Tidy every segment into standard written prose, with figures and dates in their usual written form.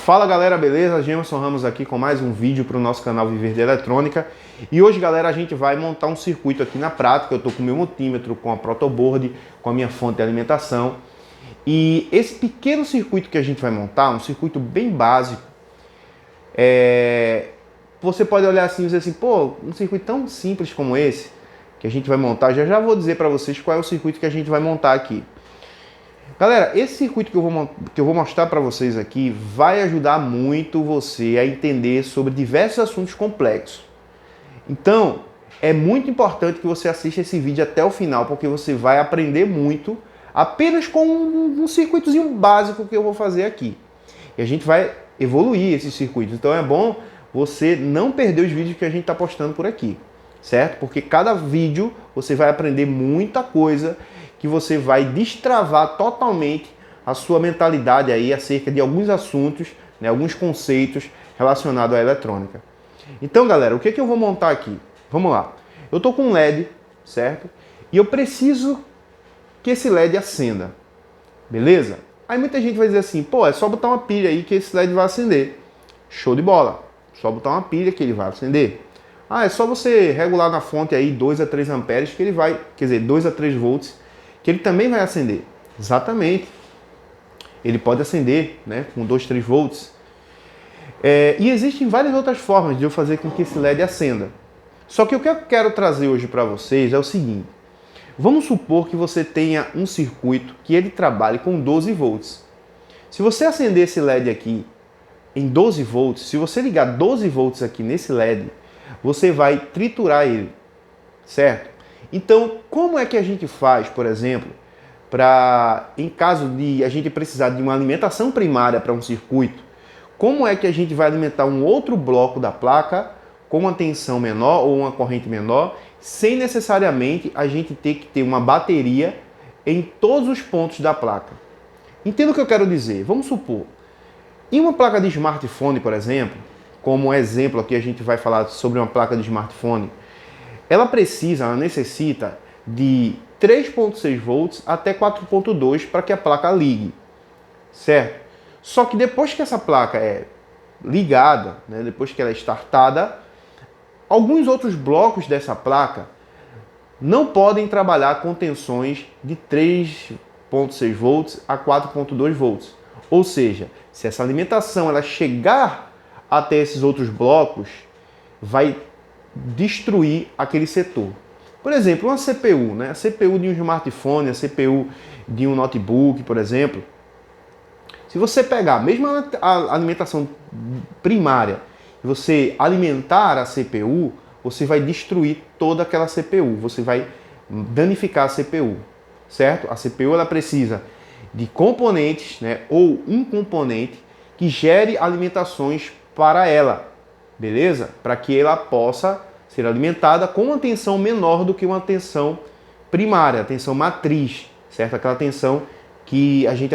Fala galera, beleza? Gemerson Ramos aqui com mais um vídeo para o nosso canal Viver de Eletrônica. E hoje, galera, a gente vai montar um circuito aqui na prática. Eu estou com o meu multímetro, com a protoboard, com a minha fonte de alimentação. E esse pequeno circuito que a gente vai montar, um circuito bem básico, você pode olhar assim e dizer assim, pô, um circuito tão simples como esse que a gente vai montar, já vou dizer para vocês qual é o circuito que a gente vai montar aqui. Galera, esse circuito que eu vou mostrar para vocês aqui vai ajudar muito você a entender sobre diversos assuntos complexos. Então, é muito importante que você assista esse vídeo até o final, porque você vai aprender muito apenas com um circuitozinho básico que eu vou fazer aqui. E a gente vai evoluir esses circuitos. Então é bom você não perder os vídeos que a gente está postando por aqui, certo? Porque cada vídeo você vai aprender muita coisa que você vai destravar totalmente a sua mentalidade aí acerca de alguns assuntos, né, alguns conceitos relacionados à eletrônica. Então, galera, o que eu vou montar aqui? Vamos lá. Eu estou com um LED, certo? E eu preciso que esse LED acenda, beleza? Aí muita gente vai dizer assim, pô, é só botar uma pilha aí que esse LED vai acender. Show de bola. Só botar uma pilha que ele vai acender. Ah, é só você regular na fonte aí 2 a 3 amperes que ele vai, quer dizer, 2 a 3 volts, que ele também vai acender. Exatamente. Ele pode acender, né, com 2, 3 volts. E existem várias outras formas de eu fazer com que esse LED acenda. Só que o que eu quero trazer hoje para vocês é o seguinte. Vamos supor que você tenha um circuito que ele trabalhe com 12 volts. Se você acender esse LED aqui em 12 volts, se você ligar 12 volts aqui nesse LED, você vai triturar ele, certo? Então, como é que a gente faz, por exemplo, para, em caso de a gente precisar de uma alimentação primária para um circuito, como é que a gente vai alimentar um outro bloco da placa com uma tensão menor ou uma corrente menor, sem necessariamente a gente ter que ter uma bateria em todos os pontos da placa? Entenda o que eu quero dizer. Vamos supor, em uma placa de smartphone, por exemplo, como exemplo aqui a gente vai falar sobre uma placa de smartphone, ela necessita de 3.6 volts até 4.2 para que a placa ligue, certo? Só que depois que essa placa é ligada, né, depois que ela é startada, alguns outros blocos dessa placa não podem trabalhar com tensões de 3.6 volts a 4.2 volts. Ou seja, se essa alimentação ela chegar até esses outros blocos, vai destruir aquele setor. Por exemplo, uma CPU, né? A CPU de um smartphone, a CPU de um notebook, por exemplo. Se você pegar mesmo a alimentação primária e você alimentar a CPU, você vai destruir toda aquela CPU, você vai danificar a CPU, certo? A CPU ela precisa de componentes, né, ou um componente que gere alimentações para ela, beleza? Para que ela possa ser alimentada com uma tensão menor do que uma tensão primária, a tensão matriz, certo? Aquela tensão que a gente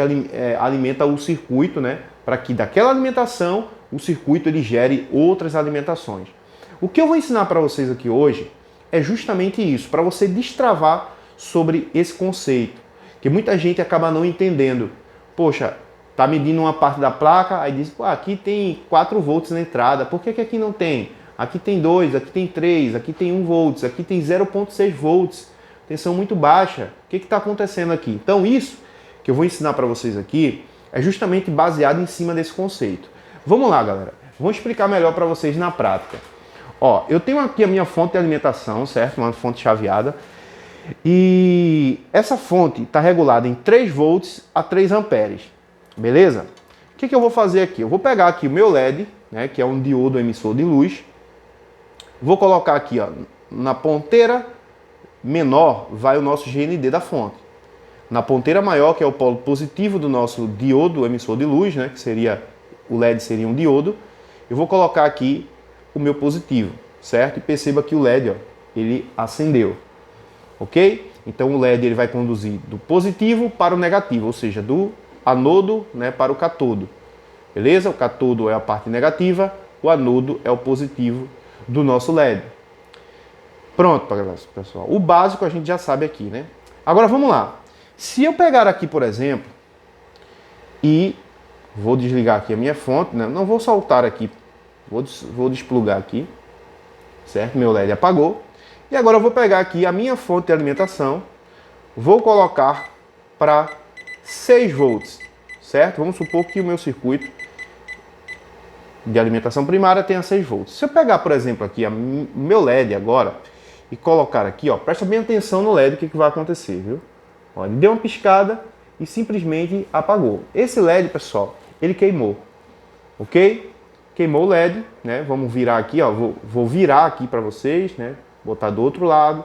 alimenta o circuito, né? Para que daquela alimentação o circuito ele gere outras alimentações. O que eu vou ensinar para vocês aqui hoje é justamente isso, para você destravar sobre esse conceito, que muita gente acaba não entendendo. Poxa, tá medindo uma parte da placa, aí diz, pô, aqui tem 4 volts na entrada, por que aqui não tem? Aqui tem 2, aqui tem 3, aqui tem 1 volts, aqui tem 0.6 volts, tensão muito baixa. O que está acontecendo aqui? Então isso que eu vou ensinar para vocês aqui é justamente baseado em cima desse conceito. Vamos lá, galera. Vou explicar melhor para vocês na prática. Ó, eu tenho aqui a minha fonte de alimentação, certo? Uma fonte chaveada. E essa fonte está regulada em 3 volts a 3 amperes. Beleza? O que eu vou fazer aqui? Eu vou pegar aqui o meu LED, né, que é um diodo emissor de luz. Vou colocar aqui, ó, na ponteira menor vai o nosso GND da fonte. Na ponteira maior, que é o polo positivo do nosso diodo emissor de luz, né, que seria o LED seria um diodo, eu vou colocar aqui o meu positivo, certo? E perceba que o LED, ó, ele acendeu. Ok? Então o LED ele vai conduzir do positivo para o negativo, ou seja, do anodo, né, para o catodo. Beleza? O catodo é a parte negativa, o anodo é o positivo do nosso LED. Pronto, pessoal. O básico a gente já sabe aqui, né? Agora vamos lá. Se eu pegar aqui, por exemplo, e Vou desligar aqui a minha fonte, né? Não vou soltar aqui, vou desplugar aqui, certo? Meu LED apagou. E agora eu vou pegar aqui a minha fonte de alimentação, vou colocar para 6 volts, certo? Vamos supor que o meu circuito de alimentação primária tenha 6 volts. Se eu pegar, por exemplo, aqui o meu LED agora e colocar aqui, ó, presta bem atenção no LED, o que vai acontecer, viu? Ó, ele deu uma piscada e simplesmente apagou. Esse LED, pessoal, ele queimou, ok? Queimou o LED, né? Vamos virar aqui, ó, vou virar aqui para vocês, né? Botar do outro lado,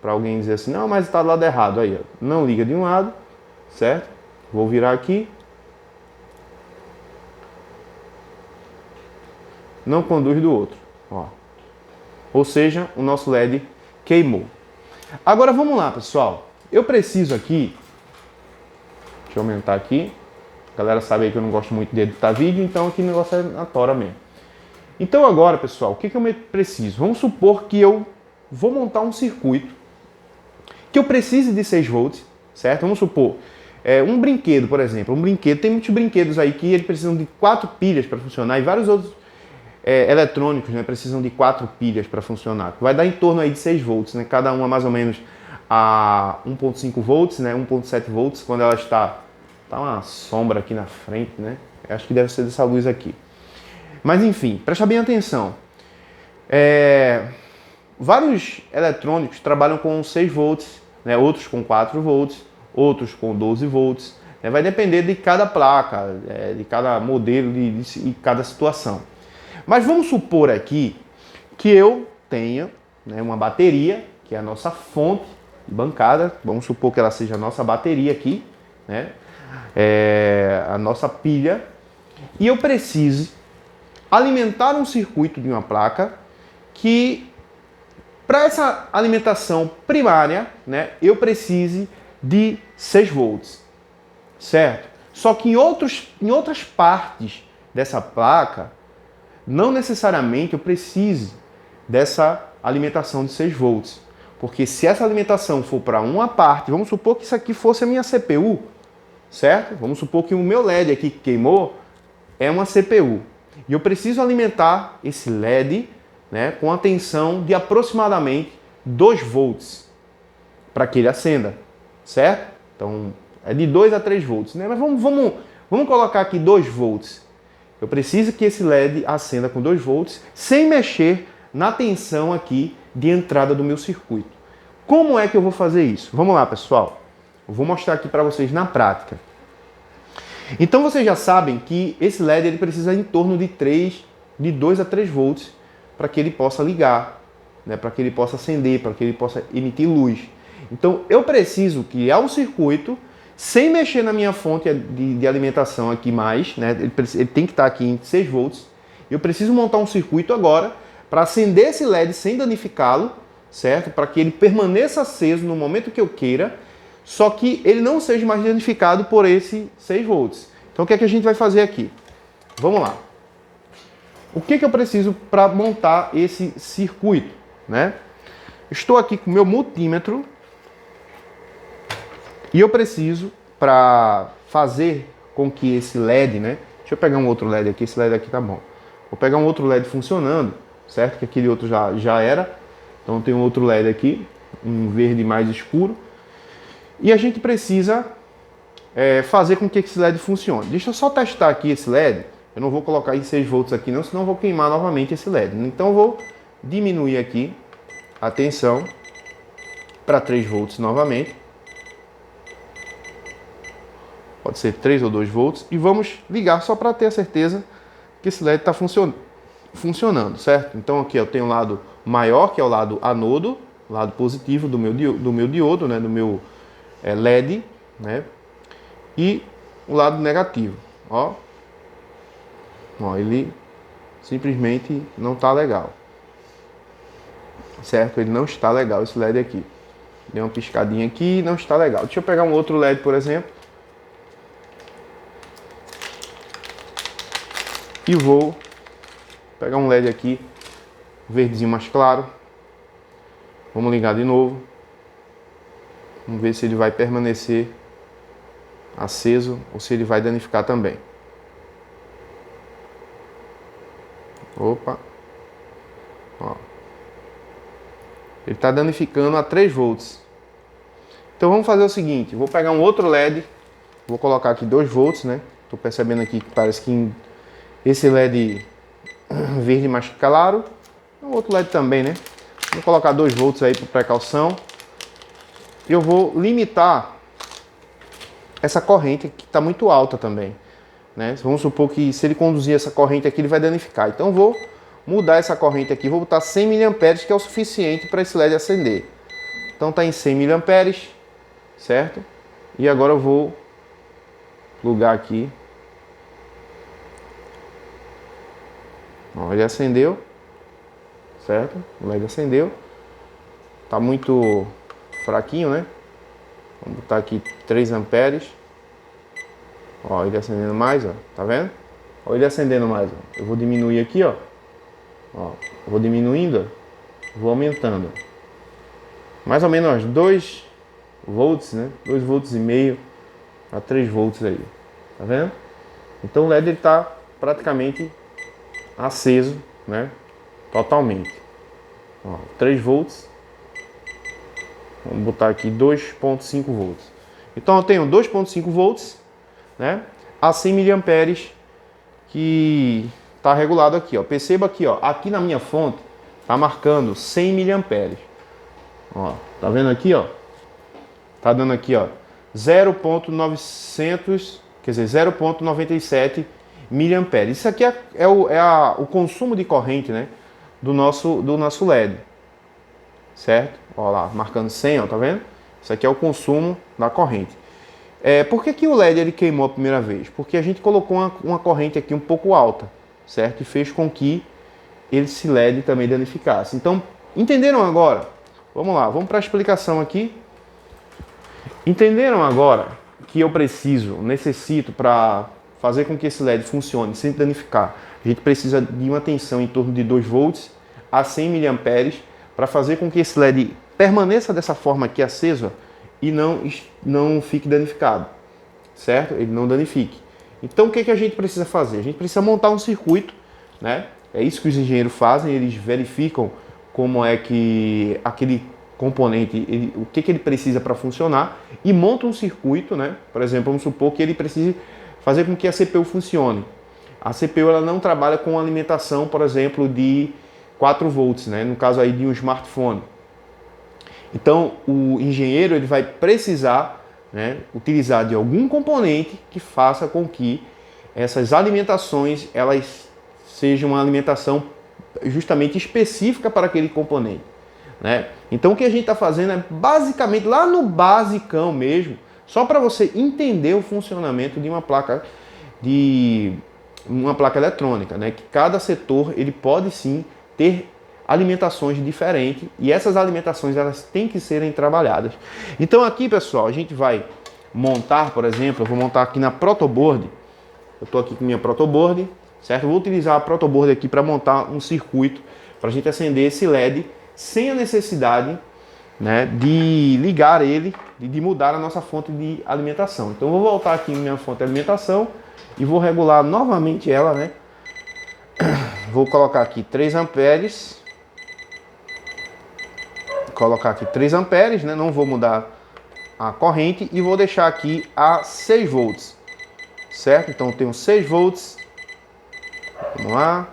para alguém dizer assim, não, mas está do lado errado. Aí, ó, não liga de um lado, certo? Vou virar aqui. Não conduz do outro, ó. Ou seja, o nosso LED queimou. Agora vamos lá, pessoal. Eu preciso aqui, deixa eu aumentar aqui. A galera sabe aí que eu não gosto muito de editar vídeo, então aqui o negócio é na tora mesmo. Então agora, pessoal, o que eu preciso? Vamos supor que eu vou montar um circuito que eu precise de 6 volts, certo? Vamos supor, um brinquedo, por exemplo. Um brinquedo, tem muitos brinquedos aí que eles precisam de 4 pilhas para funcionar e vários outros eletrônicos, né, precisam de 4 pilhas para funcionar. Vai dar em torno aí de 6 volts, né? Cada uma mais ou menos a 1.5 volts, né? 1.7 volts, quando ela está uma sombra aqui na frente, né? Acho que deve ser dessa luz aqui. Mas enfim, presta bem atenção. Vários eletrônicos trabalham com 6 volts, né? Outros com 4 volts, outros com 12 volts. Né? Vai depender de cada placa, de cada modelo e cada situação. Mas vamos supor aqui que eu tenha, né, uma bateria, que é a nossa fonte de bancada. Vamos supor que ela seja a nossa bateria aqui, né? A nossa pilha. E eu preciso alimentar um circuito de uma placa que, para essa alimentação primária, né, eu precise de 6 volts, certo? Só que em outras partes dessa placa, não necessariamente eu precise dessa alimentação de 6 volts. Porque se essa alimentação for para uma parte, vamos supor que isso aqui fosse a minha CPU, certo? Vamos supor que o meu LED aqui que queimou é uma CPU. E eu preciso alimentar esse LED, né, com a tensão de aproximadamente 2 volts para que ele acenda, certo? Então é de 2 a 3 volts, né? Mas vamos colocar aqui 2 volts. Eu preciso que esse LED acenda com 2 volts sem mexer na tensão aqui de entrada do meu circuito. Como é que eu vou fazer isso? Vamos lá, pessoal. Eu vou mostrar aqui para vocês na prática. Então vocês já sabem que esse LED ele precisa em torno de 2 a 3 volts para que ele possa ligar, né? Para que ele possa acender, para que ele possa emitir luz. Então eu preciso criar um circuito sem mexer na minha fonte de alimentação aqui mais, né? Ele tem que estar aqui em 6 volts. Eu preciso montar um circuito agora para acender esse LED sem danificá-lo, certo? Para que ele permaneça aceso no momento que eu queira, só que ele não seja mais danificado por esse 6 volts. Então o que é que a gente vai fazer aqui? Vamos lá. O que eu preciso para montar esse circuito, né? Estou aqui com o meu multímetro. E eu preciso, para fazer com que esse LED, né? Deixa eu pegar um outro LED aqui, esse LED aqui tá bom. Vou pegar um outro LED funcionando, certo? Que aquele outro já era. Então tem um outro LED aqui, um verde mais escuro. E a gente precisa fazer com que esse LED funcione. Deixa eu só testar aqui esse LED. Eu não vou colocar em 6 volts aqui não, senão eu vou queimar novamente esse LED. Então eu vou diminuir aqui a tensão para 3 volts novamente. Pode ser 3 ou 2 volts. E vamos ligar só para ter a certeza que esse LED está funcionando, certo? Então aqui eu tenho o lado maior, que é o lado anodo, lado positivo do meu diodo, né? Do meu LED, né? E o lado negativo, ó. Ó, ele simplesmente não está legal, certo? Ele não está legal, esse LED aqui. Deu uma piscadinha aqui e não está legal. Deixa eu pegar um outro LED, por exemplo. E vou pegar um LED aqui, verdezinho mais claro. Vamos ligar de novo. Vamos ver se ele vai permanecer aceso ou se ele vai danificar também. Opa. Ó. Ele está danificando a 3 volts. Então vamos fazer o seguinte, vou pegar um outro LED, vou colocar aqui 2 volts, né? Estou percebendo aqui que parece que esse LED verde mais claro, o outro LED também, né? Vou colocar 2 volts aí por precaução. Eu vou limitar essa corrente que está muito alta também, né? Vamos supor que se ele conduzir essa corrente aqui, ele vai danificar. Então vou mudar essa corrente aqui, vou botar 100 mA, que é o suficiente para esse LED acender. Então está em 100 mA, certo? E agora eu vou plugar aqui. Ó, ele acendeu, certo? O LED acendeu. Tá muito fraquinho, né? Vamos botar aqui 3 amperes. Ó, ele acendendo mais, ó. Tá vendo? Ó, ele acendendo mais, ó. Eu vou diminuir aqui, ó. Ó, eu vou diminuindo, ó. Vou aumentando. Mais ou menos 2 volts, né? 2 volts e meio a 3 volts aí. Tá vendo? Então o LED ele tá praticamente aceso, né? Totalmente. Ó, 3 volts. Vamos botar aqui 2.5 volts. Então eu tenho 2.5 volts, né? A 100 mA que está regulado aqui, ó. Perceba aqui, ó. Aqui na minha fonte tá marcando 100 mA. Ó, tá vendo aqui, ó? Tá dando aqui, ó, 0.900, quer dizer, 0.97 mA. Isso aqui é o consumo de corrente, né, do nosso LED, certo? Ó lá, marcando 100, ó, tá vendo? Isso aqui é o consumo da corrente. Por que o LED ele queimou a primeira vez? Porque a gente colocou uma corrente aqui um pouco alta, certo? E fez com que esse LED também danificasse. Então, entenderam agora? Vamos lá, vamos para a explicação aqui. Entenderam agora que eu necessito para fazer com que esse LED funcione sem danificar? A gente precisa de uma tensão em torno de 2 volts a 100 mA para fazer com que esse LED permaneça dessa forma aqui aceso e não fique danificado, certo? Ele não danifique. Então o que a gente precisa fazer? A gente precisa montar um circuito, né? É isso que os engenheiros fazem, eles verificam como é que aquele componente, o que ele precisa para funcionar e monta um circuito, né? Por exemplo, vamos supor que ele precise fazer com que a CPU funcione. A CPU ela não trabalha com alimentação, por exemplo, de 4 volts, né? No caso aí de um smartphone. Então o engenheiro ele vai precisar, né, utilizar de algum componente que faça com que essas alimentações elas sejam uma alimentação justamente específica para aquele componente, né? Então o que a gente está fazendo é basicamente lá no basicão mesmo, só para você entender o funcionamento de uma placa eletrônica, né? Que cada setor ele pode sim ter alimentações diferentes e essas alimentações elas têm que serem trabalhadas. Então aqui, pessoal, a gente vai montar, por exemplo, eu vou montar aqui na protoboard. Eu estou aqui com minha protoboard, certo? Eu vou utilizar a protoboard aqui para montar um circuito para a gente acender esse LED sem a necessidade, né, de ligar ele, de mudar a nossa fonte de alimentação. Então eu vou voltar aqui em minha fonte de alimentação e vou regular novamente ela, né? Vou colocar aqui 3 amperes. Colocar aqui 3 amperes, né? Não vou mudar a corrente e vou deixar aqui a 6 volts, certo? Então eu tenho 6 volts. Vamos lá.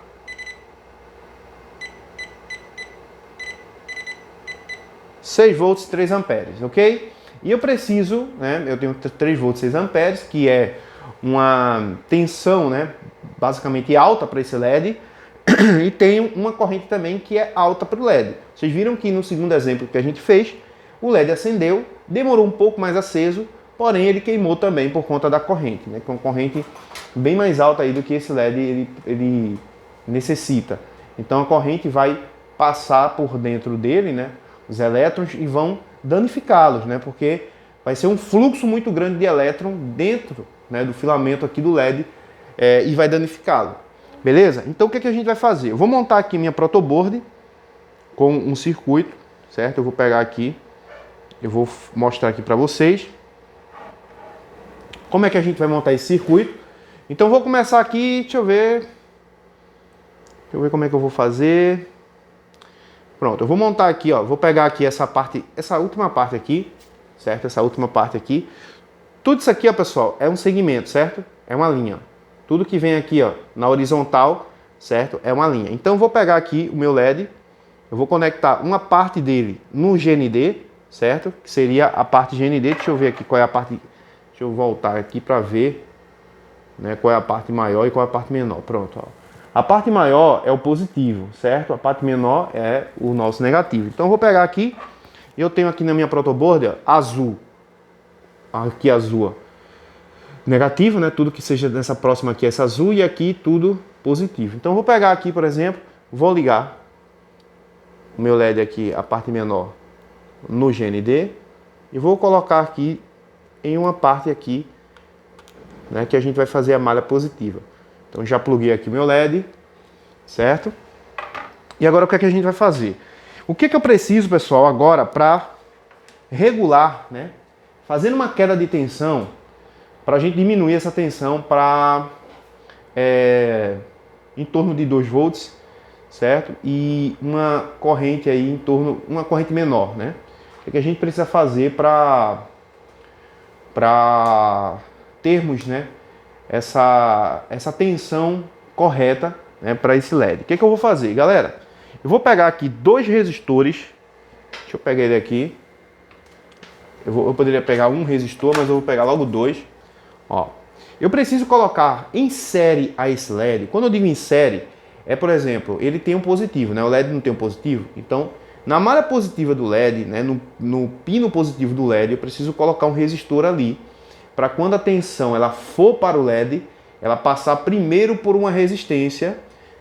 (6 volts, 3 amperes, ok? E eu preciso, né? Eu tenho 3 volts, 6 amperes, que é uma tensão, né? Basicamente alta para esse LED. E tenho uma corrente também que é alta para o LED. Vocês viram que no segundo exemplo que a gente fez, o LED acendeu, demorou um pouco mais aceso, porém ele queimou também por conta da corrente, né? Com uma corrente bem mais alta aí do que esse LED ele necessita. Então a corrente vai passar por dentro dele, né? Os elétrons e vão danificá-los, né? Porque vai ser um fluxo muito grande de elétron dentro, né, do filamento aqui do LED e vai danificá-lo. Beleza? Então o que a gente vai fazer? Eu vou montar aqui minha protoboard com um circuito, certo? Eu vou pegar aqui, eu vou mostrar aqui para vocês como é que a gente vai montar esse circuito. Então vou começar aqui, deixa eu ver. eu ver como é que eu vou fazer. Pronto, eu vou montar aqui, ó. Vou pegar aqui essa parte, essa última parte aqui, certo? Essa última parte aqui. Tudo isso aqui, ó, pessoal, é um segmento, certo? É uma linha. Tudo que vem aqui, ó, na horizontal, certo? É uma linha. Então eu vou pegar aqui o meu LED, eu vou conectar uma parte dele no GND, certo? Que seria a parte GND. Deixa eu ver aqui qual é a parte. Deixa eu voltar aqui para ver, né, qual é a parte maior e qual é a parte menor. Pronto, ó. A parte maior é o positivo, certo? A parte menor é o nosso negativo. Então eu vou pegar aqui, eu tenho aqui na minha protoboard, ó, azul. Aqui azul, ó, negativo, né? Tudo que seja nessa próxima aqui é essa azul e aqui tudo positivo. Então eu vou pegar aqui, por exemplo, vou ligar o meu LED aqui, a parte menor, no GND e vou colocar aqui em uma parte aqui, né, que a gente vai fazer a malha positiva. Então já pluguei aqui meu LED, certo? E agora o que é que a gente vai fazer? O que é que eu preciso, pessoal, agora para regular, né? Fazendo uma queda de tensão, para a gente diminuir essa tensão para em torno de 2 volts, certo? E uma corrente aí em torno, uma corrente menor, né? O que a gente precisa fazer para termos, né, essa tensão correta, né, para esse LED. O que eu vou fazer, galera? Eu vou pegar aqui 2 resistores. Deixa eu pegar ele aqui. Eu poderia pegar um resistor, mas eu vou pegar logo 2. Ó, eu preciso colocar em série a esse LED. Quando eu digo em série, é, por exemplo, ele tem um positivo, né? O LED não tem um positivo. Então, na malha positiva do LED, né, no pino positivo do LED, eu preciso colocar um resistor ali, para quando a tensão ela for para o LED, ela passar primeiro por uma resistência,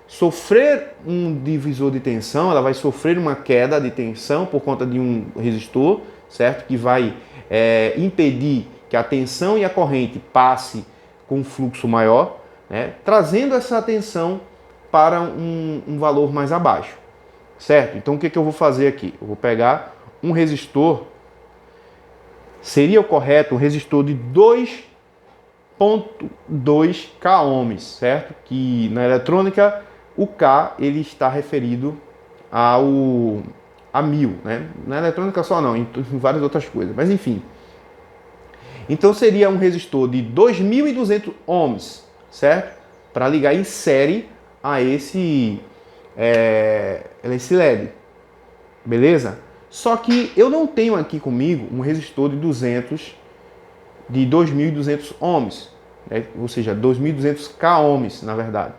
sofrer um divisor de tensão, ela vai sofrer uma queda de tensão por conta de um resistor, certo? Que vai impedir que a tensão e a corrente passe com um fluxo maior, né? Trazendo essa tensão para um valor mais abaixo, certo? Então o que eu vou fazer aqui? Eu vou pegar um resistor, seria o correto um resistor de 2.2 k ohms, certo? Que na eletrônica o K ele está referido a 1000, né? Na eletrônica só não, em várias outras coisas, mas enfim. Então seria um resistor de 2.200 ohms, certo? Para ligar em série a esse LED, beleza? Só que eu não tenho aqui comigo um resistor de 2.200 ohms, né? Ou seja, 2.200 k ohms, na verdade.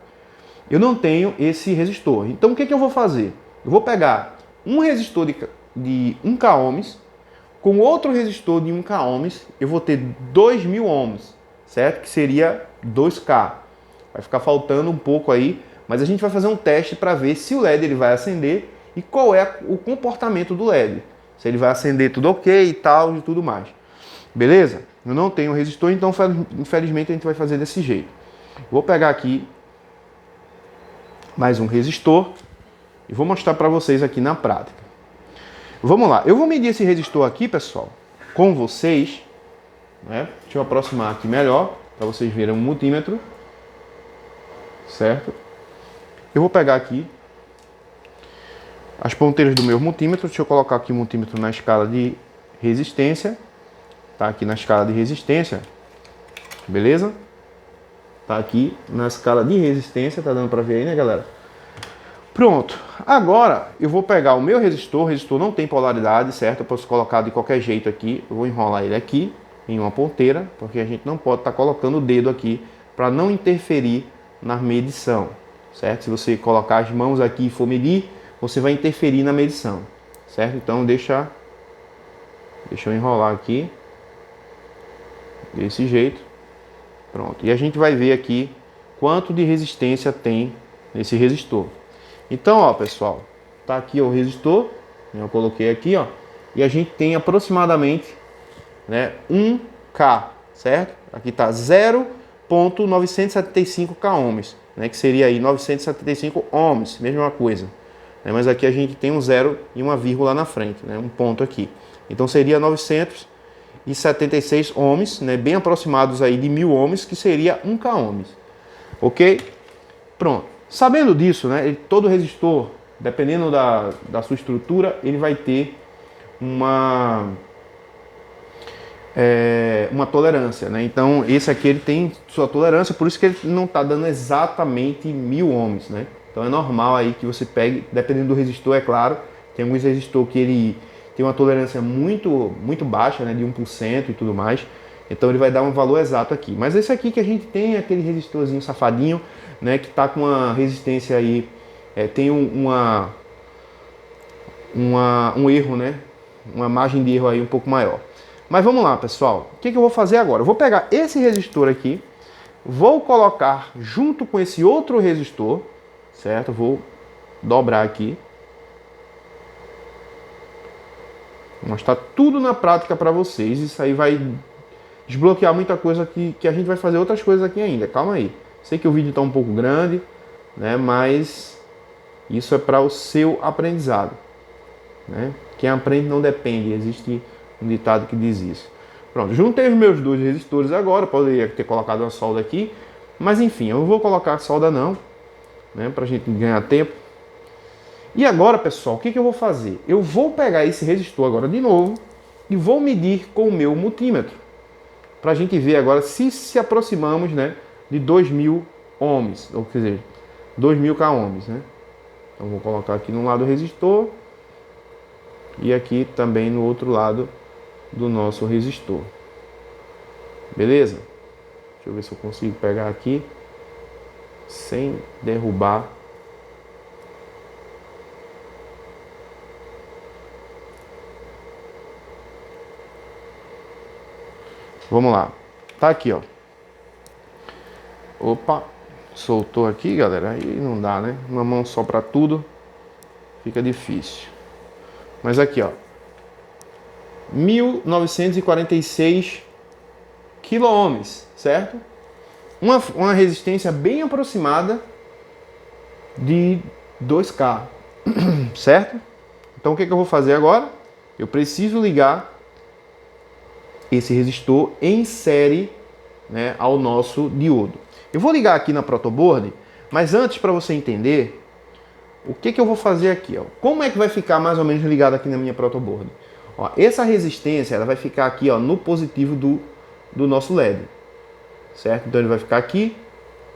Eu não tenho esse resistor. Então o que eu vou fazer? Eu vou pegar um resistor de 1 k ohms com outro resistor de 1 k ohms, eu vou ter 2.000 ohms, certo? Que seria 2K. Vai ficar faltando um pouco aí, mas a gente vai fazer um teste para ver se o LED ele vai acender e qual é o comportamento do LED. Se ele vai acender tudo ok e tal e tudo mais. Beleza? Eu não tenho resistor, então infelizmente a gente vai fazer desse jeito. Vou pegar aqui mais um resistor e vou mostrar para vocês aqui na prática. Vamos lá, eu vou medir esse resistor aqui, pessoal, com vocês, né? Deixa eu aproximar aqui melhor, para vocês verem um multímetro, certo? Eu vou pegar aqui as ponteiras do meu multímetro, deixa eu colocar aqui o multímetro na escala de resistência, tá aqui na escala de resistência, beleza? Tá aqui na escala de resistência, tá dando para ver aí, né, galera? Pronto, agora eu vou pegar o meu resistor, o resistor não tem polaridade, certo? Eu posso colocar de qualquer jeito aqui, eu vou enrolar ele aqui em uma ponteira, porque a gente não pode estar colocando o dedo aqui para não interferir na medição, certo? Se você colocar as mãos aqui e for medir, você vai interferir na medição, certo? Então deixa eu enrolar aqui, desse jeito, pronto. E a gente vai ver aqui quanto de resistência tem nesse resistor. Então, ó, pessoal, tá aqui o resistor, eu coloquei aqui, ó, e a gente tem aproximadamente, né, 1K, certo? Aqui tá 0.975 k ohms, né, que seria aí 975 ohms, mesma coisa, né, mas aqui a gente tem um zero e uma vírgula na frente, né, um ponto aqui. Então seria 976 ohms, né, bem aproximados aí de 1000 ohms, que seria 1 k ohms. OK? Pronto. Sabendo disso, né, todo resistor, dependendo da sua estrutura, ele vai ter uma tolerância, né? Então esse aqui ele tem sua tolerância, por isso que ele não está dando exatamente 1000 ohms, né? Então é normal aí que você pegue, dependendo do resistor, é claro, tem alguns resistor que ele tem uma tolerância muito baixa, né, de 1% e tudo mais, então ele vai dar um valor exato aqui. Mas esse aqui que a gente tem é aquele resistorzinho safadinho, né, que está com uma resistência aí, tem um erro, né, uma margem de erro aí um pouco maior. Mas vamos lá, pessoal. O que eu vou fazer agora? Eu vou pegar esse resistor aqui, vou colocar junto com esse outro resistor, certo? Vou dobrar aqui. Vou mostrar tudo na prática para vocês. Isso aí vai desbloquear muita coisa que a gente vai fazer outras coisas aqui ainda. Calma aí. Sei que o vídeo está um pouco grande, né? Mas isso é para o seu aprendizado, né? Quem aprende não depende. Existe um ditado que diz isso. Pronto, juntei os meus dois resistores agora. Poderia ter colocado uma solda aqui, mas enfim, eu não vou colocar solda não, né, pra gente ganhar tempo. E agora, pessoal, o que eu vou fazer? Eu vou pegar esse resistor agora de novo e vou medir com o meu multímetro, pra gente ver agora se aproximamos, né, de 2000 ohms, ou quer dizer, 2000 k ohms, né? Então vou colocar aqui no lado do resistor e aqui também no outro lado do nosso resistor. Beleza? Deixa eu ver se eu consigo pegar aqui sem derrubar. Vamos lá. Tá aqui, ó. Opa, soltou aqui, galera. Aí não dá, né? Uma mão só para tudo fica difícil. Mas aqui, ó. 1946 quiloohms, certo? Uma resistência bem aproximada de 2K, certo? Então o que eu vou fazer agora? Eu preciso ligar esse resistor em série, né, ao nosso diodo. Eu vou ligar aqui na protoboard, mas antes, para você entender o que eu vou fazer aqui, ó. Como é que vai ficar mais ou menos ligado aqui na minha protoboard? Ó, essa resistência ela vai ficar aqui, ó, no positivo do nosso LED, certo? Então ele vai ficar aqui,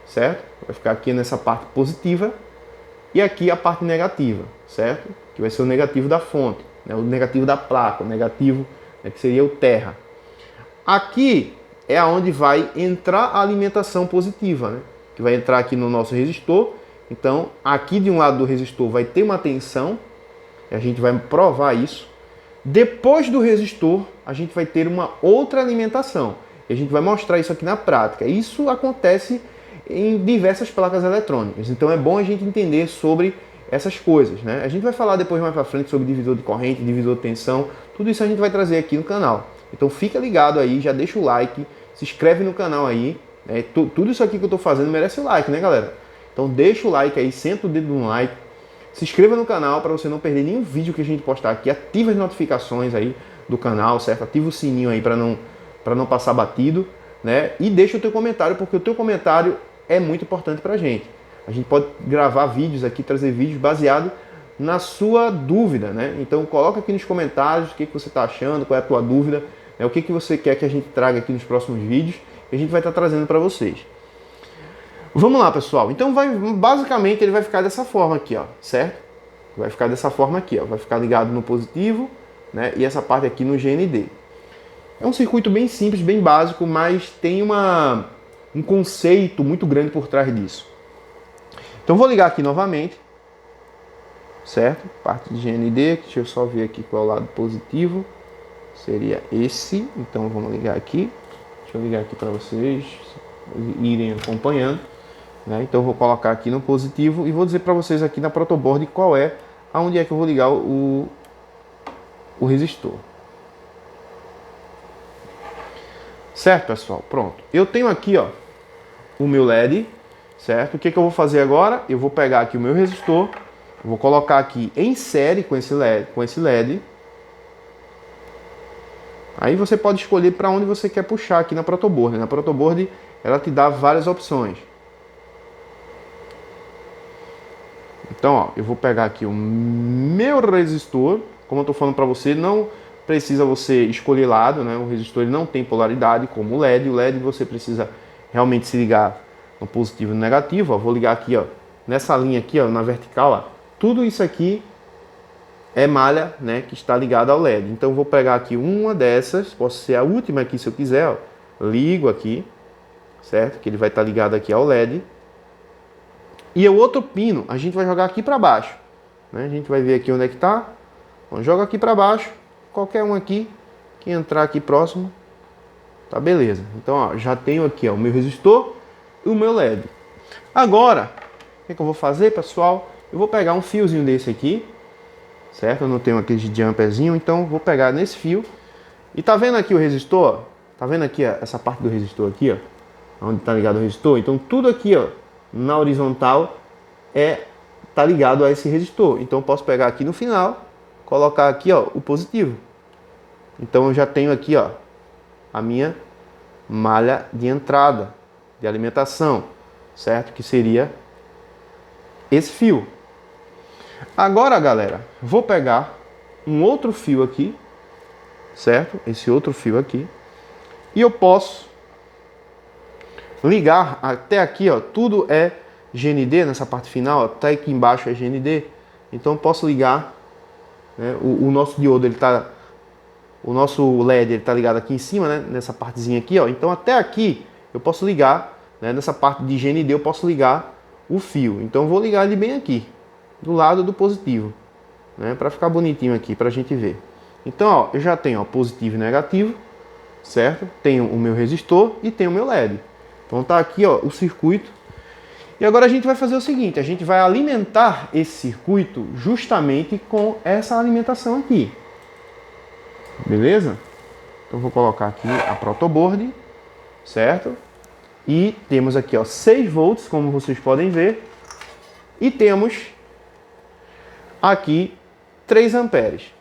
certo? Vai ficar aqui nessa parte positiva e aqui a parte negativa, certo? Que vai ser o negativo da fonte, né? O negativo da placa, o negativo, né, que seria o terra. Aqui é onde vai entrar a alimentação positiva, né? Que vai entrar aqui no nosso resistor. Então aqui de um lado do resistor vai ter uma tensão, e a gente vai provar isso. Depois do resistor, a gente vai ter uma outra alimentação. E a gente vai mostrar isso aqui na prática. Isso acontece em diversas placas eletrônicas. Então é bom a gente entender sobre essas coisas, né? A gente vai falar depois mais para frente sobre divisor de corrente, divisor de tensão. Tudo isso a gente vai trazer aqui no canal. Então fica ligado aí, já deixa o like, se inscreve no canal aí. Né? Tudo isso aqui que eu estou fazendo merece o like, né, galera? Então deixa o like aí, senta o dedo no like. Se inscreva no canal para você não perder nenhum vídeo que a gente postar aqui. Ativa as notificações aí do canal, certo? Ativa o sininho aí para não passar batido, né? E deixa o teu comentário, porque o teu comentário é muito importante para a gente. A gente pode gravar vídeos aqui, trazer vídeos baseado na sua dúvida, né? Então coloca aqui nos comentários o que você está achando, qual é a tua dúvida, né? O que você quer que a gente traga aqui nos próximos vídeos, e a gente vai estar trazendo para vocês. Vamos lá, pessoal. Então basicamente ele vai ficar dessa forma aqui, ó, certo? Vai ficar dessa forma aqui, ó. Vai ficar ligado no positivo, né? E essa parte aqui no GND. É um circuito bem simples, bem básico, mas tem um conceito muito grande por trás disso. Então vou ligar aqui novamente, certo? Parte de GND, deixa eu só ver aqui qual é o lado positivo. Seria esse. Então vamos ligar aqui. Deixa eu ligar aqui para vocês irem acompanhando. Né? Então eu vou colocar aqui no positivo e vou dizer para vocês aqui na protoboard qual é, aonde é que eu vou ligar o resistor. Certo, pessoal? Pronto. Eu tenho aqui, ó, o meu LED, certo? O que eu vou fazer agora? Eu vou pegar aqui o meu resistor, vou colocar aqui em série com esse LED. Aí você pode escolher para onde você quer puxar aqui na protoboard. Na protoboard ela te dá várias opções. Então, ó, eu vou pegar aqui o meu resistor. Como eu estou falando para você, não precisa você escolher lado, né? O resistor ele não tem polaridade como o LED. O LED você precisa realmente se ligar no positivo e no negativo. Ó, vou ligar aqui, ó, nessa linha aqui, ó, na vertical. Ó, tudo isso aqui é malha, né, que está ligada ao LED. Então eu vou pegar aqui uma dessas, posso ser a última aqui se eu quiser, ó. Ligo aqui, certo? Que ele vai estar ligado aqui ao LED. E o outro pino a gente vai jogar aqui para baixo, né? A gente vai ver aqui onde é que está. Joga aqui para baixo, qualquer um aqui que entrar aqui próximo, tá beleza. Então, ó, já tenho aqui, ó, o meu resistor e o meu LED. Agora, o que eu vou fazer, pessoal? Eu vou pegar um fiozinho desse aqui, certo? Eu não tenho aquele de jumperzinho, então vou pegar nesse fio. E tá vendo aqui o resistor? Tá vendo aqui, ó, essa parte do resistor aqui, ó, onde tá ligado o resistor? Então tudo aqui, ó, na horizontal tá ligado a esse resistor. Então eu posso pegar aqui no final, colocar aqui, ó, o positivo. Então eu já tenho aqui, ó, a minha malha de entrada de alimentação, certo? Que seria esse fio. Agora, galera, vou pegar um outro fio aqui, certo? Esse outro fio aqui. E eu posso ligar até aqui, ó, tudo é GND nessa parte final, ó, até aqui embaixo é GND. Então eu posso ligar, né, o nosso diodo, o nosso LED ele tá ligado aqui em cima, né, nessa partezinha aqui, ó. Então até aqui eu posso ligar, né, nessa parte de GND eu posso ligar o fio. Então eu vou ligar ele bem aqui, do lado do positivo, né, para ficar bonitinho aqui pra gente ver. Então, ó, eu já tenho, ó, positivo e negativo, certo? Tenho o meu resistor e tenho o meu LED. Então tá aqui, ó, o circuito. E agora a gente vai fazer o seguinte, a gente vai alimentar esse circuito justamente com essa alimentação aqui. Beleza? Então vou colocar aqui a protoboard, certo? E temos aqui, ó, 6 volts, como vocês podem ver. E temos aqui 3 amperes.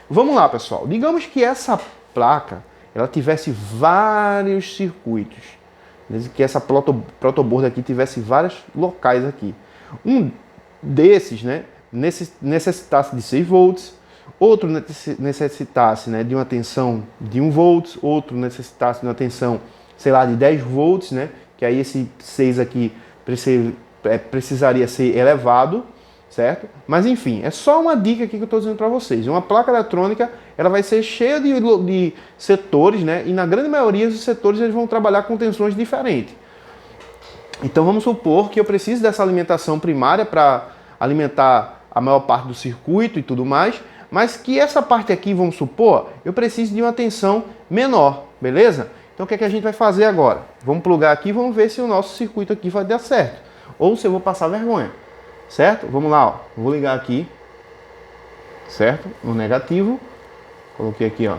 Vamos lá, pessoal. Digamos que essa placa ela tivesse vários circuitos. Que essa protoboard aqui tivesse vários locais aqui. Um desses, né, necessitasse de 6 volts, outro necessitasse, né, de uma tensão de 1 volt, outro necessitasse de uma tensão, sei lá, de 10 volts, né, que aí esse 6 aqui precisaria ser elevado, certo? Mas enfim, é só uma dica aqui que eu estou dizendo para vocês. Uma placa eletrônica ela vai ser cheia de setores, né? E na grande maioria dos setores eles vão trabalhar com tensões diferentes. Então vamos supor que eu preciso dessa alimentação primária para alimentar a maior parte do circuito e tudo mais, mas que essa parte aqui, vamos supor, eu preciso de uma tensão menor, beleza? Então o que é que a gente vai fazer agora? Vamos plugar aqui e vamos ver se o nosso circuito aqui vai dar certo, ou se eu vou passar vergonha. Certo? Vamos lá, ó. Vou ligar aqui, certo? No negativo. Coloquei aqui, ó,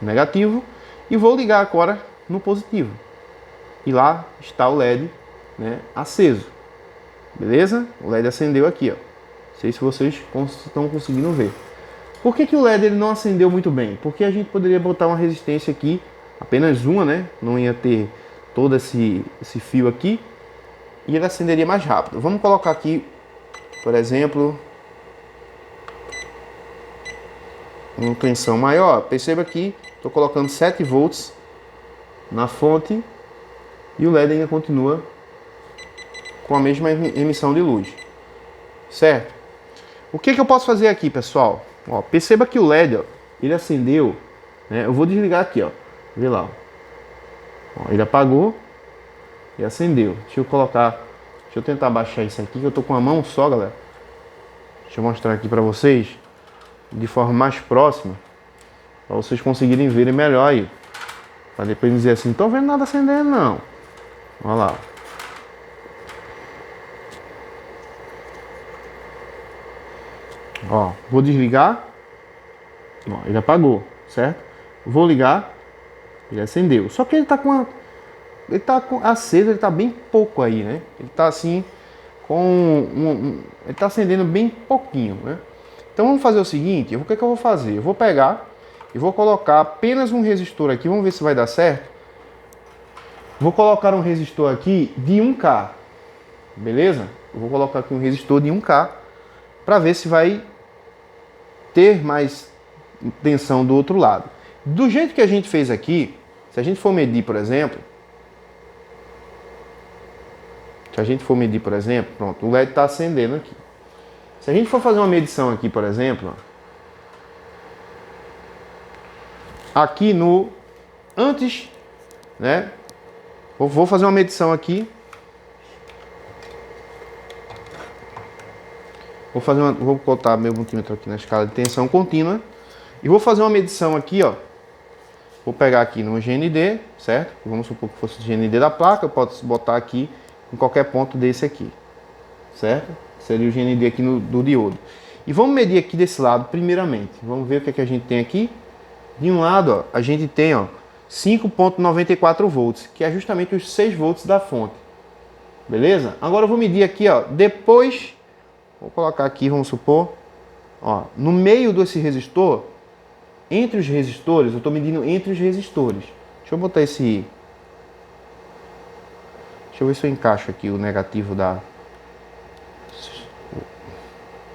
negativo. E vou ligar agora no positivo. E lá está o LED, né, aceso. Beleza? O LED acendeu aqui, ó. Não sei se vocês estão conseguindo ver. Por que o LED ele não acendeu muito bem? Porque a gente poderia botar uma resistência aqui, apenas uma, né? Não ia ter todo esse fio aqui. E ele acenderia mais rápido. Vamos colocar aqui, por exemplo, uma tensão maior. Perceba que estou colocando 7 volts na fonte e o LED ainda continua com a mesma emissão de luz. Certo? O que eu posso fazer aqui, pessoal? Ó, perceba que o LED, ó, ele acendeu, né? Eu vou desligar aqui, ó. Vê lá. Ó, ele apagou e acendeu. Deixa eu tentar baixar isso aqui, que eu tô com a mão só, galera. Deixa eu mostrar aqui pra vocês de forma mais próxima, para vocês conseguirem verem melhor aí. Para depois dizer assim, não tô vendo nada acendendo não. Olha lá. Ó, vou desligar. Ó, ele apagou, certo? Vou ligar. Ele acendeu. Só que ele tá aceso, ele tá bem pouco aí, né? Ele tá assim ele tá acendendo bem pouquinho, né? Então vamos fazer o seguinte, o que eu vou fazer? Eu vou pegar e vou colocar apenas um resistor aqui, vamos ver se vai dar certo. Vou colocar um resistor aqui de 1K, beleza? Eu vou colocar aqui um resistor de 1K para ver se vai ter mais tensão do outro lado. Do jeito que a gente fez aqui, se a gente for medir, por exemplo, pronto, o LED está acendendo aqui. Se a gente for fazer uma medição aqui, por exemplo, aqui no antes, né? Vou fazer uma medição aqui. Vou botar meu multímetro aqui na escala de tensão contínua e vou fazer uma medição aqui, ó. Vou pegar aqui no GND, certo? Vamos supor que fosse o GND da placa, eu posso botar aqui em qualquer ponto desse aqui, certo? Seria o GND aqui do diodo. E vamos medir aqui desse lado primeiramente. Vamos ver o que é que a gente tem aqui. De um lado, ó, a gente tem, ó, 5.94 volts, que é justamente os 6 volts da fonte. Beleza? Agora eu vou medir aqui, ó, depois, vou colocar aqui, vamos supor, ó, no meio desse resistor, entre os resistores, eu estou medindo entre os resistores. Deixa eu botar esse... Deixa eu ver se eu encaixo aqui o negativo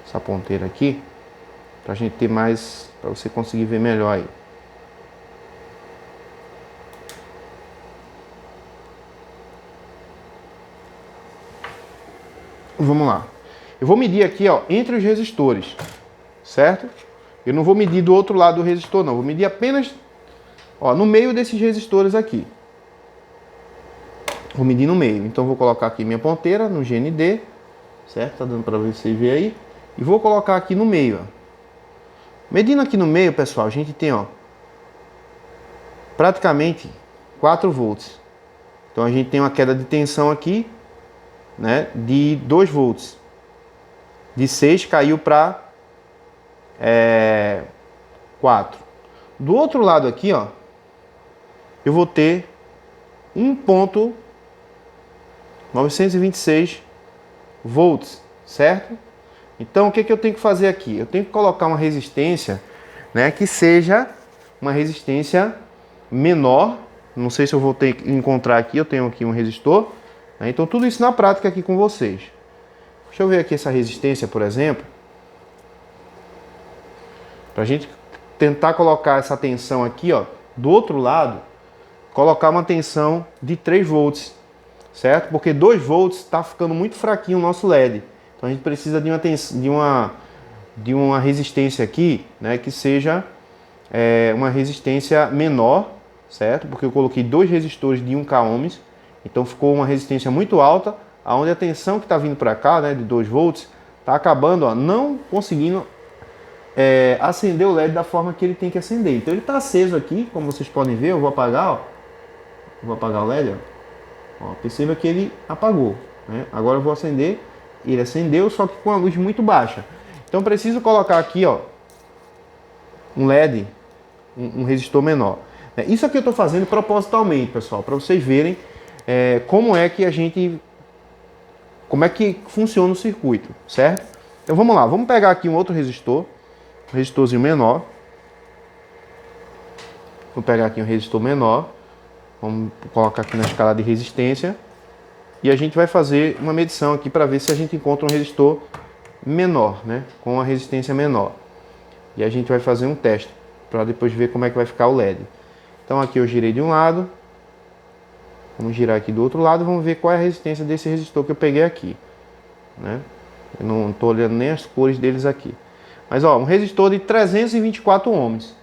essa ponteira aqui, pra gente ter mais, para você conseguir ver melhor aí. Vamos lá. Eu vou medir aqui, ó, entre os resistores, certo? Eu não vou medir do outro lado do resistor, não. Vou medir apenas, ó, no meio desses resistores aqui. Vou medir no meio. Então vou colocar aqui minha ponteira no GND, certo? Tá dando para você ver aí. E vou colocar aqui no meio, ó. Medindo aqui no meio, pessoal, a gente tem, ó, praticamente 4 volts. Então a gente tem uma queda de tensão aqui, né, de 2 volts. De 6 caiu para 4. Do outro lado aqui, ó, eu vou ter 1.926 volts, certo? Então o que eu tenho que fazer aqui? Eu tenho que colocar uma resistência, né, que seja uma resistência menor. Não sei se eu vou ter que encontrar aqui, eu tenho aqui um resistor, né? Então tudo isso na prática aqui com vocês. Deixa eu ver aqui essa resistência, por exemplo. Para a gente tentar colocar essa tensão aqui, ó, do outro lado, colocar uma tensão de 3 volts, certo? Porque 2 volts está ficando muito fraquinho o nosso LED. Então a gente precisa de uma resistência aqui, né, que seja uma resistência menor, certo? Porque eu coloquei 2 resistores de 1K ohms, então ficou uma resistência muito alta, onde a tensão que está vindo para cá, né, de 2 volts, está acabando, ó, não conseguindo acender o LED da forma que ele tem que acender. Então ele está aceso aqui, como vocês podem ver. Eu vou apagar, ó. Vou apagar o LED, ó. Perceba que ele apagou, né? Agora eu vou acender. Ele acendeu, só que com a luz muito baixa. Então preciso colocar aqui, ó, um LED, um resistor menor. Isso aqui eu estou fazendo propositalmente, pessoal, para vocês verem como é que funciona o circuito, certo? Então vamos lá, vamos pegar aqui um outro resistor, um resistorzinho menor. Vou pegar aqui um resistor menor, vamos colocar aqui na escala de resistência e a gente vai fazer uma medição aqui para ver se a gente encontra um resistor menor, né, com uma resistência menor. E a gente vai fazer um teste para depois ver como é que vai ficar o LED. Então aqui eu girei de um lado, vamos girar aqui do outro lado, vamos ver qual é a resistência desse resistor que eu peguei aqui, né? Eu não estou olhando nem as cores deles aqui. Mas ó, um resistor de 324 ohms,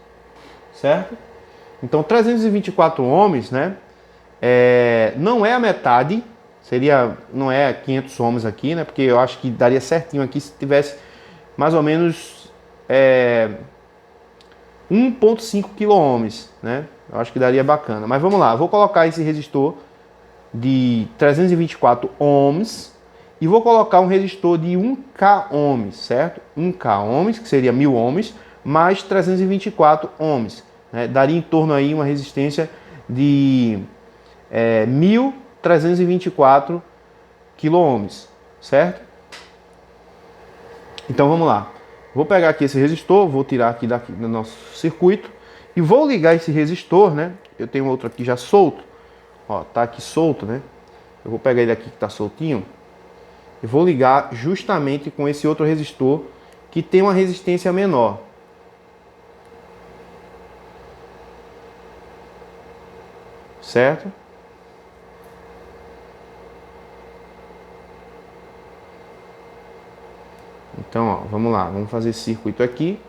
certo? Então 324 ohms, né? Não é a metade, não é 500 ohms aqui, né? Porque eu acho que daria certinho aqui se tivesse mais ou menos 1.5 kΩ, né? Eu acho que daria bacana. Mas vamos lá, vou colocar esse resistor de 324 ohms e vou colocar um resistor de 1K ohms, certo? 1K ohms, que seria 1000 ohms, mais 324 ohms, né? Daria em torno aí uma resistência de 1324 kΩ, certo? Então vamos lá. Vou pegar aqui esse resistor, vou tirar aqui do nosso circuito e vou ligar esse resistor, né? Eu tenho outro aqui já solto, ó, tá aqui solto, né? Eu vou pegar ele aqui que tá soltinho e vou ligar justamente com esse outro resistor que tem uma resistência menor. Certo? Então, ó, vamos lá, vamos fazer esse circuito aqui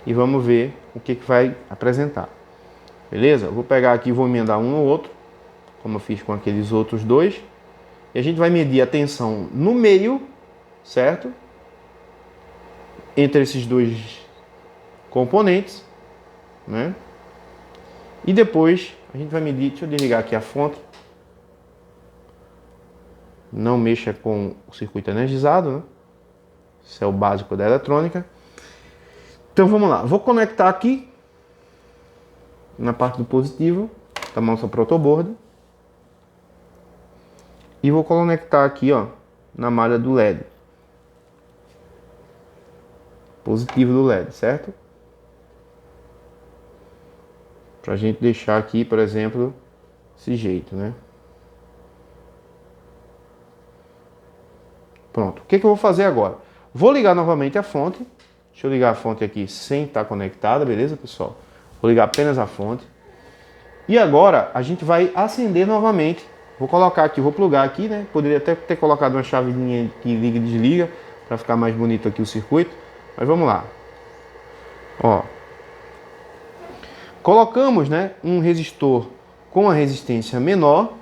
e vamos ver o que vai apresentar. Beleza? Eu vou pegar aqui e vou emendar um no outro, como eu fiz com aqueles outros dois. E a gente vai medir a tensão no meio, certo? Entre esses dois componentes, né? E depois a gente vai medir, deixa eu desligar aqui a fonte. Não mexa com o circuito energizado, né? Isso é o básico da eletrônica. Então vamos lá, vou conectar aqui na parte do positivo da nossa protoboard e vou conectar aqui, ó, na malha do LED, positivo do LED, certo? Pra gente deixar aqui, por exemplo, desse jeito, né? Pronto, o que eu vou fazer agora? Vou ligar novamente a fonte. Deixa eu ligar a fonte aqui sem estar conectada, beleza, pessoal? Vou ligar apenas a fonte. E agora a gente vai acender novamente. Vou colocar aqui, vou plugar aqui, né? Poderia até ter colocado uma chavezinha que liga e desliga para ficar mais bonito aqui o circuito. Mas vamos lá. Ó. Colocamos, né, um resistor com a resistência menor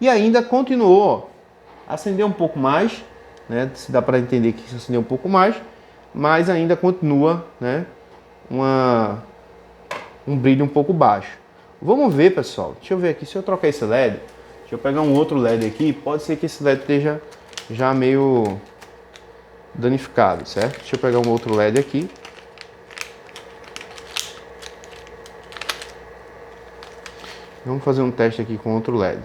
e ainda continuou, ó, acender um pouco mais, né? Se dá para entender que isso acendeu um pouco mais, mas ainda continua, né, um brilho um pouco baixo. Vamos ver, pessoal. Deixa eu ver aqui, se eu trocar esse LED, deixa eu pegar um outro LED aqui, pode ser que esse LED esteja já meio danificado, certo? Deixa eu pegar um outro LED aqui. Vamos fazer um teste aqui com outro LED.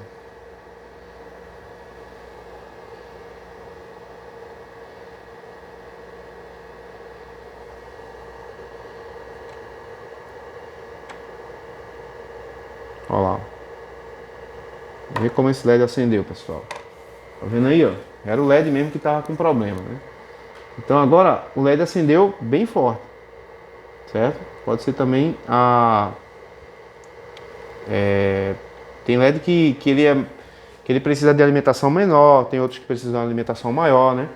Olha lá. Vê como esse LED acendeu, pessoal. Tá vendo aí, ó? Era o LED mesmo que tava com problema, né? Então agora o LED acendeu bem forte, certo? Pode ser também tem LED que ele precisa de alimentação menor, tem outros que precisam de uma alimentação maior, né?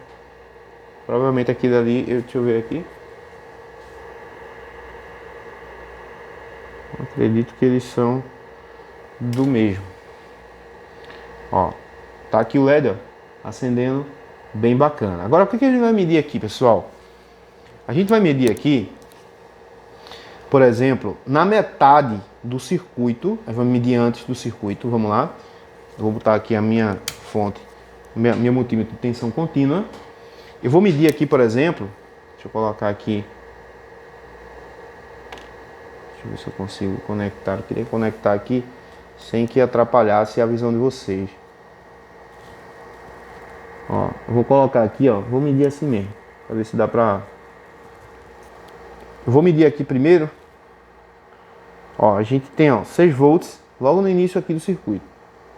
Provavelmente aquele ali, deixa eu ver aqui. Acredito que eles são do mesmo. Ó, tá aqui o LED, ó, acendendo bem bacana. Agora o que a gente vai medir aqui, pessoal? A gente vai medir aqui, por exemplo, na metade do circuito. Nós vamos medir antes do circuito, vamos lá. Eu vou botar aqui a minha fonte, meu multímetro de tensão contínua. Eu vou medir aqui, por exemplo, deixa eu colocar aqui. Deixa eu ver se eu consigo conectar. Eu queria conectar aqui sem que atrapalhasse a visão de vocês. Ó, eu vou colocar aqui, ó, vou medir assim mesmo, para ver se dá pra... Eu vou medir aqui primeiro. Ó, a gente tem, ó, 6 volts logo no início aqui do circuito,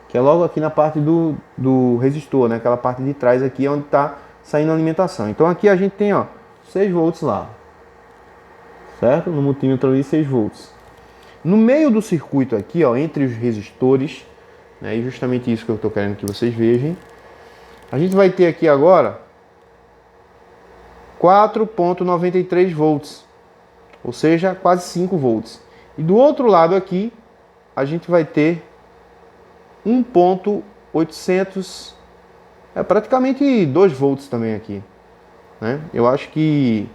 que é logo aqui na parte do resistor, né? Aquela parte de trás aqui é onde está saindo a alimentação. Então aqui a gente tem, ó, 6 volts lá, certo? No multímetro ali, 6 volts. No meio do circuito aqui, ó, entre os resistores, né? E justamente isso que eu estou querendo que vocês vejam. A gente vai ter aqui agora 4,93 volts, ou seja, quase 5 volts. E do outro lado aqui, a gente vai ter 1,800, praticamente 2 volts também aqui, né? Eu acho que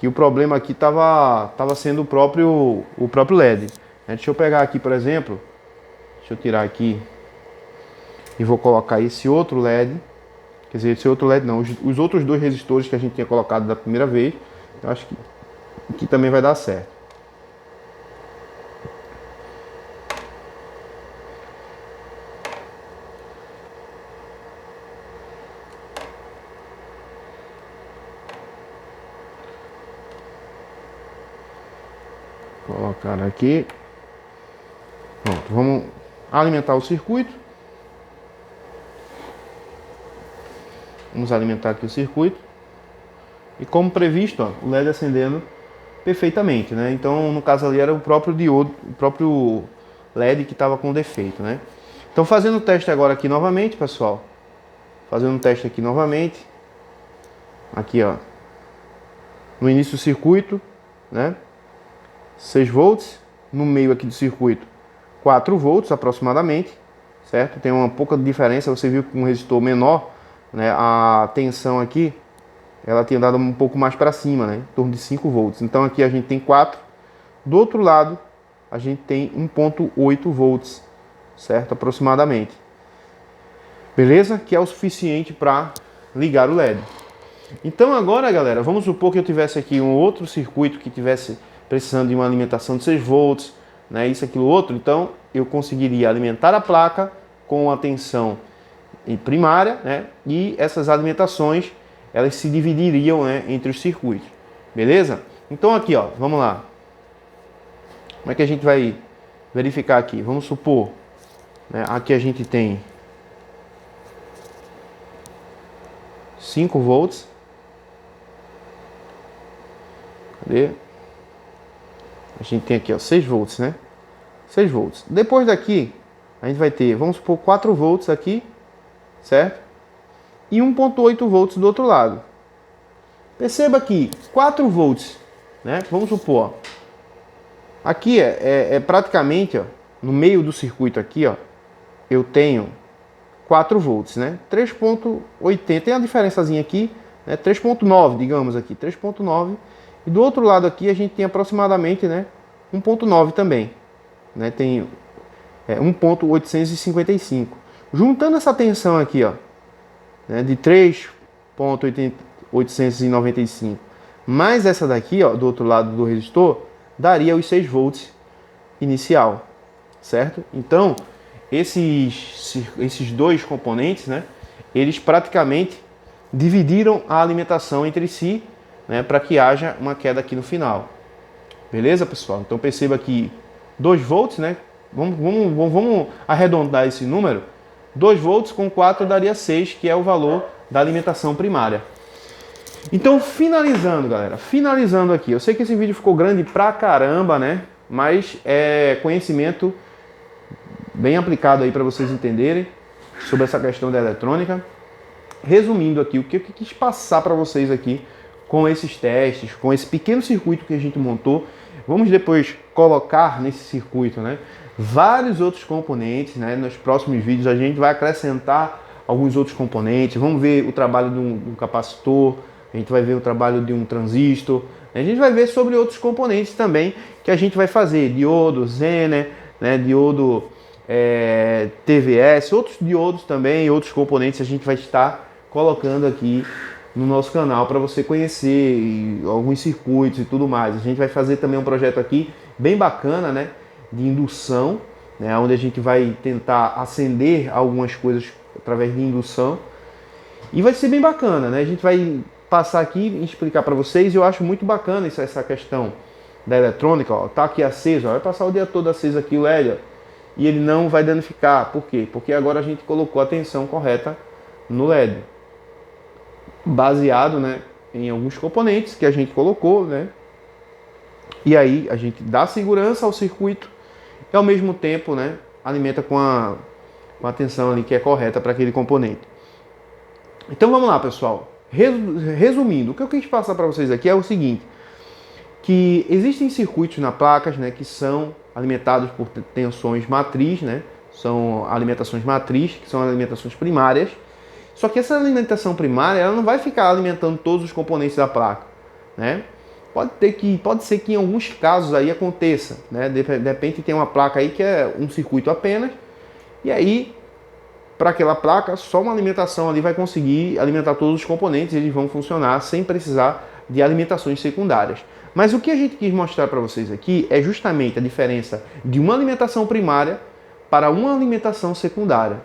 o problema aqui estava sendo o próprio LED, né? Deixa eu pegar aqui, por exemplo, deixa eu tirar aqui e vou colocar esse outro LED, quer dizer, esse outro LED não, os outros dois resistores que a gente tinha colocado da primeira vez. Eu acho que aqui também vai dar certo. Colocar aqui. Pronto, vamos alimentar o circuito. Vamos alimentar aqui o circuito. E como previsto, ó, o LED acendendo perfeitamente, né? Então, no caso ali era o próprio diodo, o próprio LED que estava com defeito, né? Então, fazendo o teste agora aqui novamente, pessoal. Fazendo o teste aqui novamente. Aqui, ó. No início do circuito, né? 6 volts. No meio aqui do circuito, 4 volts aproximadamente, certo? Tem uma pouca diferença, você viu que com um resistor menor, né? A tensão aqui, ela tinha dado um pouco mais para cima, né? Em torno de 5 volts. Então aqui a gente tem 4. Do outro lado, a gente tem 1.8 volts, certo? Aproximadamente. Beleza? Que é o suficiente para ligar o LED. Então agora, galera, vamos supor que eu tivesse aqui um outro circuito que tivesse precisando de uma alimentação de 6 volts, né? Isso, aquilo, outro. Então eu conseguiria alimentar a placa com a tensão primária, né? E essas alimentações, elas se dividiriam, né, entre os circuitos. Beleza? Então aqui, ó, vamos lá. Como é que a gente vai verificar aqui? Vamos supor, né, aqui a gente tem 5 volts. Cadê? A gente tem aqui, ó, 6 volts, né? 6 volts. Depois daqui, a gente vai ter, vamos supor, 4 volts aqui, certo? E 1.8 volts do outro lado. Perceba que 4 volts, né? Vamos supor, ó, aqui é praticamente, ó, no meio do circuito aqui, ó, eu tenho 4 volts, né? 3.80, tem a diferençazinha aqui, né? 3.9, digamos aqui, 3.9. E do outro lado aqui a gente tem aproximadamente, né, 1.9 também, né? Tem 1.855. Juntando essa tensão aqui, ó, né, de 3.895 mais essa daqui, ó, do outro lado do resistor, daria os 6 volts inicial, certo? Então, esses dois componentes, né, eles praticamente dividiram a alimentação entre si, né, para que haja uma queda aqui no final. Beleza, pessoal? Então perceba que 2 volts, né? Vamos arredondar esse número. 2 volts com 4 daria 6, que é o valor da alimentação primária. Então, finalizando, galera. Finalizando aqui. Eu sei que esse vídeo ficou grande pra caramba, né? Mas é conhecimento bem aplicado aí para vocês entenderem sobre essa questão da eletrônica. Resumindo aqui, o que eu quis passar para vocês aqui com esses testes, com esse pequeno circuito que a gente montou. Vamos depois colocar nesse circuito, né, vários outros componentes, né? Nos próximos vídeos a gente vai acrescentar alguns outros componentes. Vamos ver o trabalho de um capacitor, a gente vai ver o trabalho de um transistor, a gente vai ver sobre outros componentes também que a gente vai fazer, diodo, Zener, né, diodo TVS, outros diodos também, outros componentes a gente vai estar colocando aqui no nosso canal para você conhecer alguns circuitos e tudo mais. A gente vai fazer também um projeto aqui bem bacana, né, de indução, né, onde a gente vai tentar acender algumas coisas através de indução e vai ser bem bacana, né? A gente vai passar aqui e explicar para vocês. Eu acho muito bacana essa questão da eletrônica, ó, tá aqui aceso, ó, vai passar o dia todo aceso aqui o LED, ó, e ele não vai danificar. Por quê? Porque agora a gente colocou a tensão correta no LED, baseado, né, em alguns componentes que a gente colocou, né? E aí a gente dá segurança ao circuito e ao mesmo tempo, né, alimenta com a tensão ali que é correta para aquele componente. Então vamos lá, pessoal. Resumindo, o que eu quis passar para vocês aqui é o seguinte, que existem circuitos na placas, né, que são alimentados por tensões matriz, né? São alimentações matriz, que são alimentações primárias. Só que essa alimentação primária, ela não vai ficar alimentando todos os componentes da placa, né? Pode ser que em alguns casos aí aconteça, né? De repente tem uma placa aí que é um circuito apenas, e aí para aquela placa só uma alimentação ali vai conseguir alimentar todos os componentes e eles vão funcionar sem precisar de alimentações secundárias. Mas o que a gente quis mostrar para vocês aqui é justamente a diferença de uma alimentação primária para uma alimentação secundária.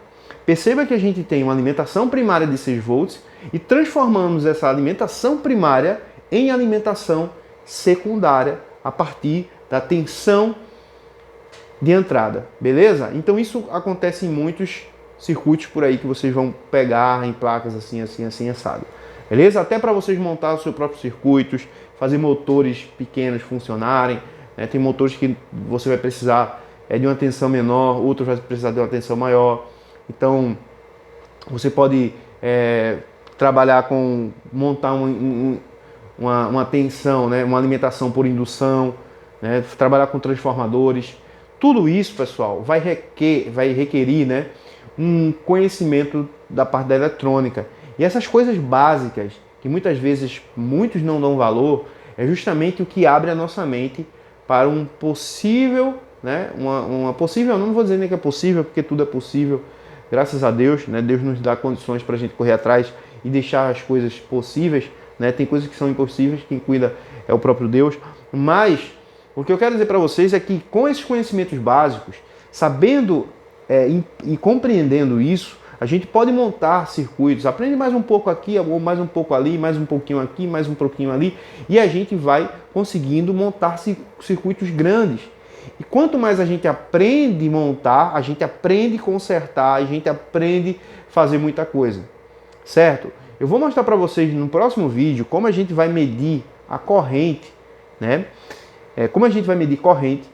Perceba que a gente tem uma alimentação primária de 6 volts e transformamos essa alimentação primária em alimentação secundária a partir da tensão de entrada, beleza? Então isso acontece em muitos circuitos por aí que vocês vão pegar em placas assim, assim, assim, assado. Beleza? Até para vocês montar os seus próprios circuitos, fazer motores pequenos funcionarem, né? Tem motores que você vai precisar de uma tensão menor, outros vai precisar de uma tensão maior. Então, você pode trabalhar com, montar uma tensão, né? Uma alimentação por indução, né? Trabalhar com transformadores. Tudo isso, pessoal, vai requerir, né, um conhecimento da parte da eletrônica. E essas coisas básicas, que muitas vezes muitos não dão valor, é justamente o que abre a nossa mente para um possível, né, uma possível, não vou dizer nem que é possível, porque tudo é possível, graças a Deus, né, Deus nos dá condições para a gente correr atrás e deixar as coisas possíveis, né, tem coisas que são impossíveis, quem cuida é o próprio Deus, mas o que eu quero dizer para vocês é que com esses conhecimentos básicos, sabendo e compreendendo isso, a gente pode montar circuitos, aprende mais um pouco aqui, ou mais um pouco ali, mais um pouquinho aqui, mais um pouquinho ali, e a gente vai conseguindo montar circuitos grandes. E quanto mais a gente aprende a montar, a gente aprende a consertar, a gente aprende a fazer muita coisa, certo? Eu vou mostrar para vocês no próximo vídeo como a gente vai medir a corrente, né? Como a gente vai medir corrente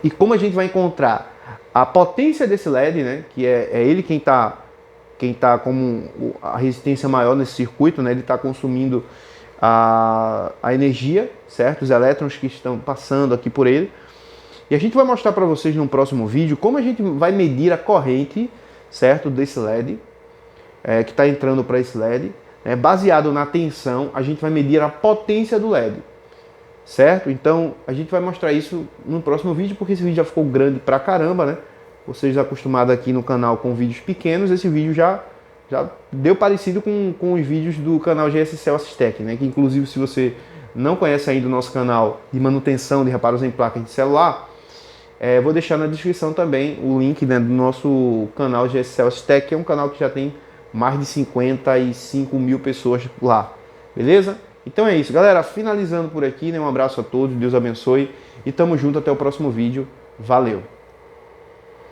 e como a gente vai encontrar a potência desse LED, né? Que é ele quem tá como a resistência maior nesse circuito, né? Ele está consumindo a energia, certo? Os elétrons que estão passando aqui por ele. E a gente vai mostrar para vocês no próximo vídeo como a gente vai medir a corrente, certo? Desse LED, que está entrando para esse LED. Baseado na tensão, a gente vai medir a potência do LED. Certo? Então, a gente vai mostrar isso no próximo vídeo, porque esse vídeo já ficou grande pra caramba, né? Vocês acostumados aqui no canal com vídeos pequenos, esse vídeo já deu parecido com os vídeos do canal GSCell Assistec, né? Que inclusive, se você não conhece ainda o nosso canal de manutenção de reparos em placas de celular, vou deixar na descrição também o link, né, do nosso canal GSCell Assistec, que é um canal que já tem mais de 55 mil pessoas lá. Beleza? Então é isso, galera. Finalizando por aqui, né? Um abraço a todos, Deus abençoe e tamo junto até o próximo vídeo. Valeu!